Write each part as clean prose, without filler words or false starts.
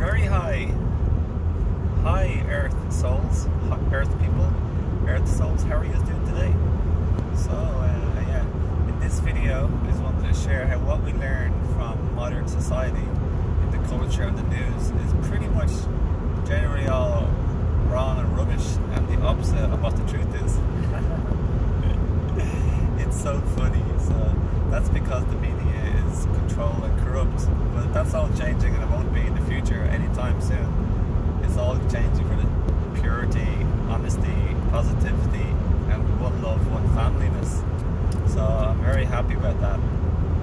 very high Earth souls, Earth people, Earth souls. How are you doing today? So yeah, in this video I just wanted to share how what we learn from modern society in the culture and the news is pretty much generally all wrong and rubbish and the opposite of what the truth is. It's so funny. So that's because the media is controlled and corrupt, but that's all changing and it won't be in the future anytime soon. It's all changing for the purity, honesty, positivity, and one love, one familyness. So I'm very happy about that.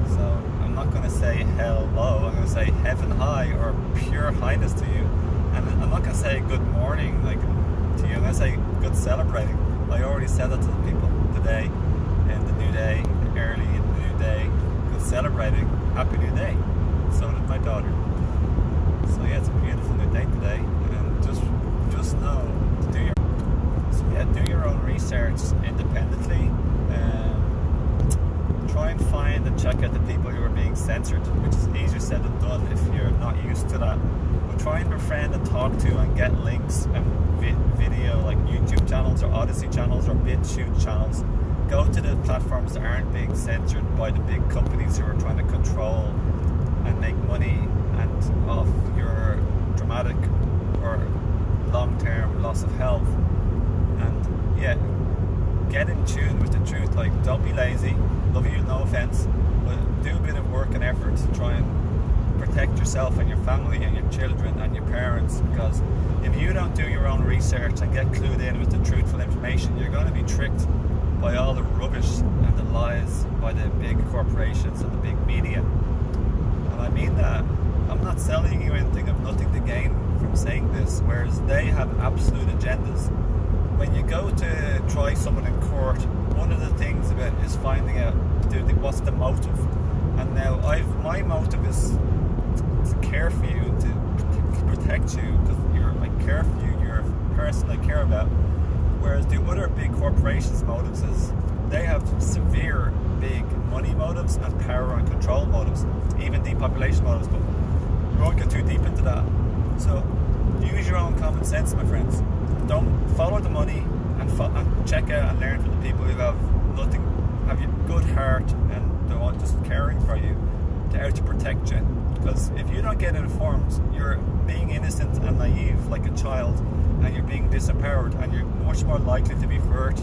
So I'm not going to say hell low, I'm going to say heaven high or pure highness to you. And I'm not going to say good morning like to you, I'm going to say good celebrating. I already said that to the people today in the new day, early in the new day, good celebrating, happy new day. So did my daughter. So yeah, it's a beautiful new day today. Just know to do your own research independently. Try and find and check out the people who are being censored, which is easier said than done if you're not used to that. But try and befriend and talk to and get links and video like YouTube channels or Odyssey channels or BitChute channels. Go to the platforms that aren't being censored by the big companies who are trying to control and make money and off your dramatic or long-term loss of health. And yeah, get in tune with the truth. Like, don't be lazy. Love you, no offense, but do a bit of work and effort to try and protect yourself and your family and your children and your parents, because if you don't do your own research and get clued in with the truthful information, you're going to be tricked by all the rubbish and the lies by the big corporations and the big media. And I mean that. I'm not selling you anything. I've nothing to gain from saying this, whereas they have absolute agendas. When you go to try someone in court, one of the things about is finding out what's the motive. And now my motive is to care for you, to protect you, because I care for you, you're a person I care about. Whereas the other big corporations' motives is they have severe big money motives and power and control motives, even depopulation motives, but we won't get too deep into that. So use your own common sense, my friends. Don't follow the money and check out and learn from the people who have a good heart and they're all just caring for you, they're out to protect you. Because if you don't get informed, you're being innocent and naive like a child, and you're being disempowered, and you're much more likely to be hurt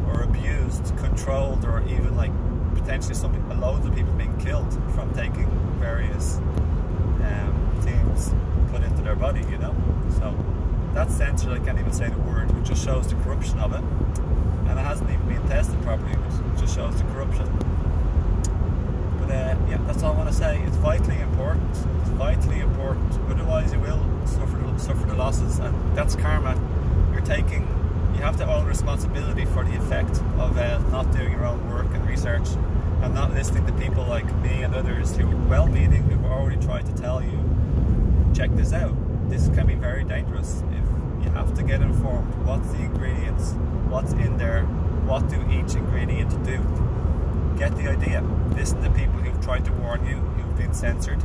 or abused, controlled, or even like potentially loads of people being killed from taking various things put into their body, you know. So that's censored. I can't even say the word, which just shows the corruption of it, and it hasn't even been tested properly, which just shows the corruption. But yeah, that's all I want to say. It's vitally important. It's vitally important. Otherwise, you will suffer the losses, and that's karma. You have to own responsibility for the effect of not doing your own work and research, and not listening to people like me and others who are well-meaning, who already tried to tell you, check this out. This can be very dangerous. If you have to get informed, what's the ingredients, what's in there, what do each ingredient do. Get the idea. Listen to people who've tried to warn you, who've been censored.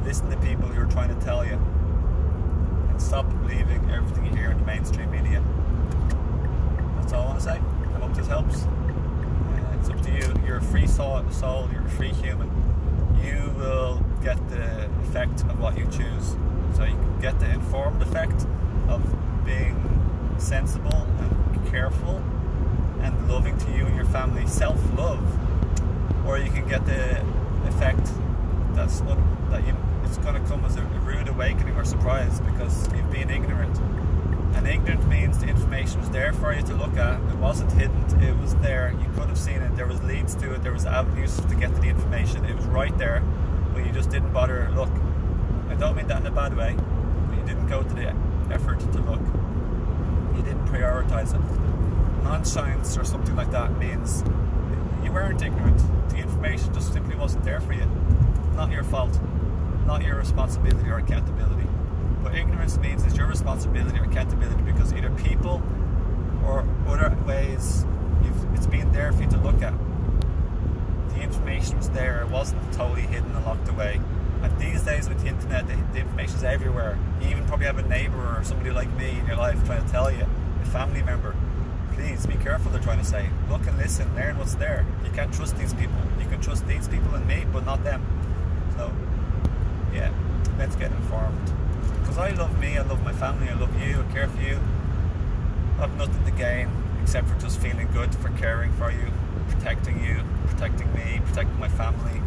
Listen to people who are trying to tell you. And stop believing everything you hear in the mainstream media. That's all I want to say. I hope this helps. It's up to you. You're a free soul, you're a free human. You will get the effect of what you choose. So you can get the informed effect of being sensible and careful and loving to you and your family, self-love. Or you can get the effect it's going to come as a rude awakening or surprise because you've been ignorant. And ignorant means the information was there for you to look at. It wasn't hidden. It was there. You could have seen it. There was leads to it. There was avenues to get to the information. It was right there, but you just didn't bother to look. I don't mean that in a bad way, but you didn't go to the effort to look. You didn't prioritize it. Non-science or something like that means you weren't ignorant. The information just simply wasn't there for you. Not your fault. Not your responsibility or accountability. But ignorance means it's your responsibility or accountability because either people or other ways it's been there for you to look at. The information was there. It wasn't totally hidden and locked away. And these days with the internet, the information's everywhere. You even probably have a neighbour or somebody like me in your life trying to tell you, a family member. Please be careful, they're trying to say. Look and listen, learn what's there. You can't trust these people. You can trust these people and me, but not them. So, yeah, let's get informed. Because I love me, I love my family, I love you, I care for you. I have nothing to gain except for just feeling good, for caring for you, protecting me, protecting my family,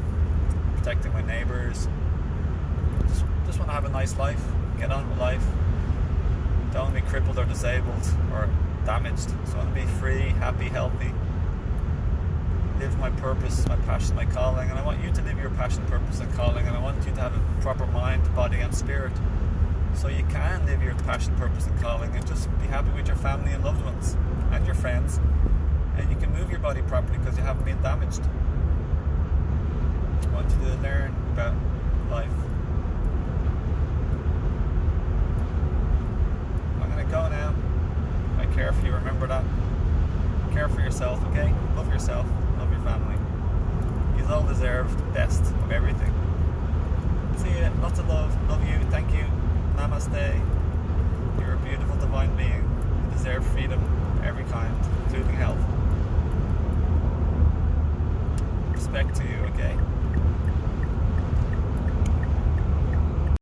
protecting my neighbours. Just want to have a nice life, get on with life. Don't want to be crippled or disabled or damaged. Just want to be free, happy, healthy. Live my purpose, my passion, my calling, and I want you to live your passion, purpose and calling, and I want you to have a proper mind, body and spirit, so you can live your passion, purpose and calling and just be happy with your family and loved ones and your friends, and you can move your body properly because you haven't been damaged. I want you to learn about life. I'm going to go now. I care for you, remember that. Care for yourself, okay? Love yourself, love your family. You all deserve the best of everything. See ya, lots of love you, thank you, namaste. You're a beautiful divine being. You deserve freedom of every kind, including health. Respect to you, okay?